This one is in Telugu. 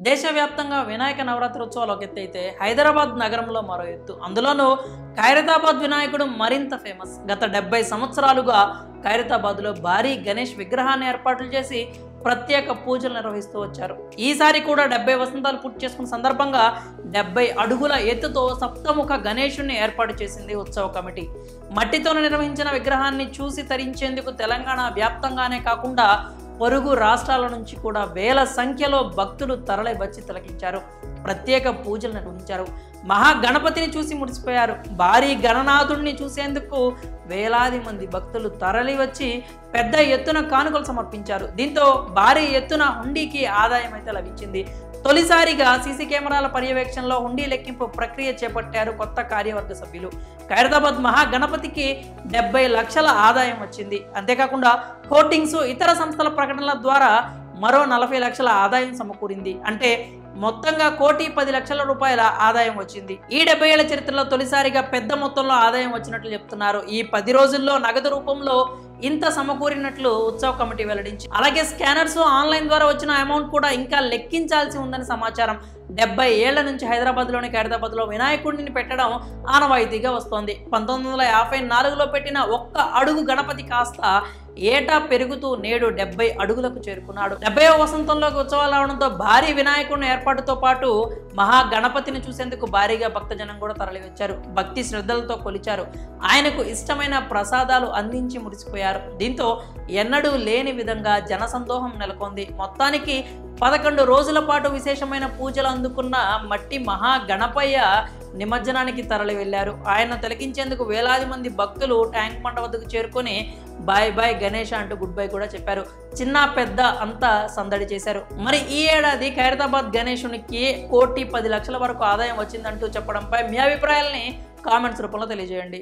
దేశవ్యాప్తంగా వినాయక నవరాత్రి ఉత్సవాలు ఒక ఎత్తు అయితే హైదరాబాద్ నగరంలో మరో ఎత్తు. అందులోనూ ఖైరతాబాద్ వినాయకుడు మరింత ఫేమస్. గత 70 సంవత్సరాలుగా ఖైరతాబాద్లో భారీ గణేష్ విగ్రహాన్ని ఏర్పాట్లు చేసి ప్రత్యేక పూజలు నిర్వహిస్తూ వచ్చారు. ఈసారి కూడా 70 వసంతాలు పూర్తి చేసుకున్న సందర్భంగా 70 అడుగుల ఎత్తుతో సప్తముఖ గణేశుణ్ణి ఏర్పాటు చేసింది ఉత్సవ కమిటీ. మట్టితో నిర్వహించిన విగ్రహాన్ని చూసి తరించేందుకు తెలంగాణ వ్యాప్తంగానే కాకుండా పొరుగు రాష్ట్రాల నుంచి కూడా వేల సంఖ్యలో భక్తులు తరలి వచ్చి తిలకించారు. ప్రత్యేక పూజలు నిర్వహించారు. మహాగణపతిని చూసి మురిసిపోయారు. భారీ గణనాథుడిని చూసేందుకు వేలాది మంది భక్తులు తరలి వచ్చి పెద్ద ఎత్తున కానుకలు సమర్పించారు. దీంతో భారీ ఎత్తున హుండీకి ఆదాయం అయితే లభించింది. తొలిసారిగా సీసీ కెమెరాల పర్యవేక్షణలో హుండీ లెక్కింపు ప్రక్రియ చేపట్టారు కొత్త కార్యవర్గ సభ్యులు. ఖైరతాబాద్ మహాగణపతికి 70 లక్షల ఆదాయం వచ్చింది. అంతేకాకుండా హోర్డింగ్స్, ఇతర సంస్థల ప్రకటనల ద్వారా మరో 40 లక్షల ఆదాయం సమకూరింది. అంటే మొత్తంగా 1,10,00,00,000 రూపాయల ఆదాయం వచ్చింది. ఈ 70 ఏళ్ల చరిత్రలో తొలిసారిగా పెద్ద మొత్తంలో ఆదాయం వచ్చినట్లు చెప్తున్నారు. ఈ 10 రోజుల్లో నగదు రూపంలో ఇంత సమకూరినట్లు ఉత్సవ కమిటీ వెల్లడించి, అలాగే స్కానర్స్, ఆన్లైన్ ద్వారా వచ్చిన అమౌంట్ కూడా ఇంకా లెక్కించాల్సి ఉందని సమాచారం. 70 ఏళ్ల నుంచి హైదరాబాద్లోని ఖైరతాబాద్లో వినాయకుడిని పెట్టడం ఆనవాయితీగా వస్తోంది. 1954లో పెట్టిన 1 అడుగు గణపతి కాస్త ఏటా పెరుగుతూ నేడు 70 అడుగులకు చేరుకున్నాడు. 70వ వసంతంలోకి ఉత్సవాలు రావడంతో భారీ వినాయకుడిని ఏర్పాటుతో పాటు మహాగణపతిని చూసేందుకు భారీగా భక్తజనం కూడా తరలివచ్చారు. భక్తి శ్రద్ధలతో కొలిచారు. ఆయనకు ఇష్టమైన ప్రసాదాలు అందించి మురిసిపోయారు. దీంతో ఎన్నడూ లేని విధంగా జనసందోహం నెలకొంది. మొత్తానికి 11 రోజుల పాటు విశేషమైన పూజలు అందుకున్న మట్టి మహాగణపయ్య నిమజ్జనానికి తరలి వెళ్లారు. ఆయన తిలకించేందుకు వేలాది మంది భక్తులు ట్యాంక్ బండ వద్దకు చేరుకొని బాయ్ బాయ్ గణేష్ అంటూ గుడ్ బై కూడా చెప్పారు. చిన్న పెద్ద అంతా సందడి చేశారు. మరి ఈ ఏడాది ఖైరతాబాద్ గణేశునికి 1,10,00,00,000 వరకు ఆదాయం వచ్చిందంటూ చెప్పడంపై మీ అభిప్రాయాలని కామెంట్స్ రూపంలో తెలియజేయండి.